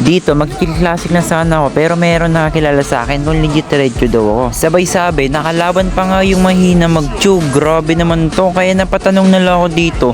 Dito, mag-kill classic na sana ako pero meron nakakilala sa akin kung legit Redcho daw ako. Sabay sabi, nakalaban pa nga yung mahina mag-chew. Grabe naman to, kaya napatanong na lang ako dito.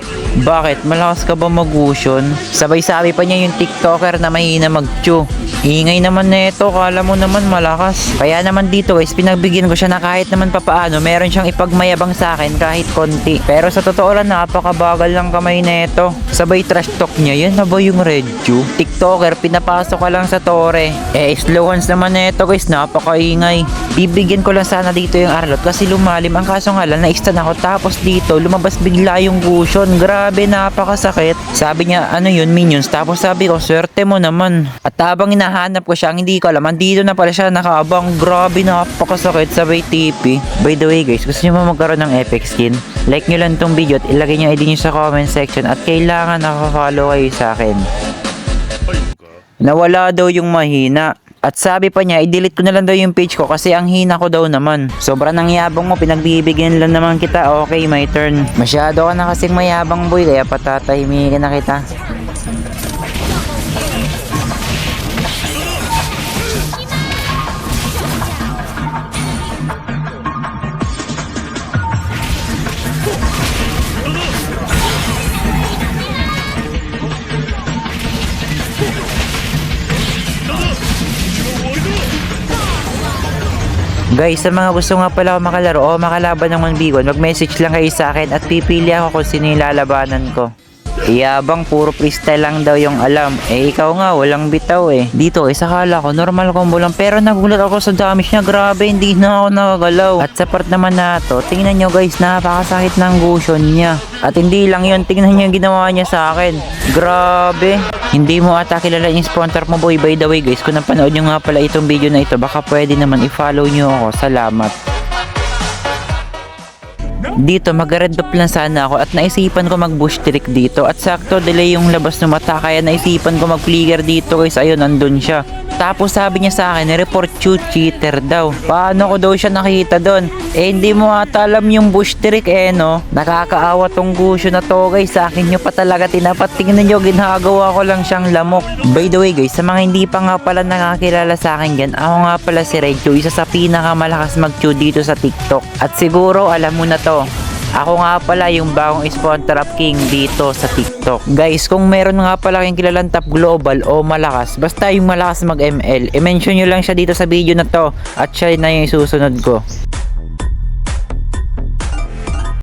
Bakit? Malakas ka ba mag-fusion? Sabay sabi pa niya yung TikToker na mahina mag-chew. Ingay naman na ito, kala mo naman malakas. Kaya naman dito guys, pinagbigyan ko siya na kahit naman papaano, meron siyang ipagmayabang sa akin kahit konti. Pero sa totoo lang, napakabagal lang kamay na ito. Sabay trash talk niya, yan na ba yung Redcho? TikToker, pinapasok ka lang sa tore. Slow hands naman na ito guys, napakaingay. Bibigyan ko lang sana dito yung Arlot kasi lumalim. Ang kaso nga lang, na-stun ako. Tapos dito, lumabas bigla yung Gusion. Grabe, napakasakit. Sabi niya, ano yun, minions. Tapos sabi ko, swerte mo naman. At habang hinahanap ko siya, hindi ko alam. Andito na pala siya nakaabang. Grabe, napakasakit. Sabay TP. By the way guys, gusto niyo ba magkaroon ng epic skin? Like nyo lang tong video at ilagay nyo ID nyo sa comment section. At kailangan nakafollow kayo sa akin. Nawala daw yung mahina. At sabi pa niya, i-delete ko na lang daw yung page ko kasi ang hina ko daw naman. Sobrang nangyabang mo, pinagbibigyan lang naman kita. Okay, my turn. Masyado ka na kasing mayabang boy, kaya patatahimikin na kita. Guys, sa mga gusto nga pala ako makalaro o makalaban ng 1v1, mag-message lang kayo sa akin at pipili ako kung sino yung lalabanan ko. Iyabang, puro freestyle lang daw yung alam. Ikaw nga, walang bitaw eh. Dito, sakala ko, normal combo lang. Pero nagulat ako sa damage niya. Grabe, hindi na ako nakagalaw. At sa part naman na to, tingnan nyo guys, napakasakit ng Gusion niya. At hindi lang yun, tingnan nyo yung ginawa niya sa akin. Grabe. Hindi mo ata kilala yung sponsor mo boy. By the way guys, kung napanood nyo nga pala itong video na ito, baka pwede naman i-follow nyo ako. Salamat. Dito mag-red buff lang sana ako at naisipan ko mag-bush trick dito at sakto delay yung labas ng mata kaya naisipan ko mag-flicker dito guys. Ayun, nandun siya. Tapos sabi niya sa akin, report you, cheater daw. Paano ko daw siya nakita doon? Hindi mo ata alam yung bush trick no? Nakakaawa tong Gusion na to guys. Sa akin nyo pa talaga tinapat. Tingnan nyo, ginagawa ko lang siyang lamok. By the way guys, sa mga hindi pa nga pala nakakilala sa akin dyan, ako nga pala si Redcho, isa sa pinakamalakas mag-chew dito sa TikTok. At siguro alam mo na to, ako nga pala yung bagong Spawn Trap King dito sa TikTok. Guys, kung meron nga pala kayong kilalang top global o malakas, basta yung malakas mag-ML, i-mention nyo lang siya dito sa video na to at siya na yung susunod ko.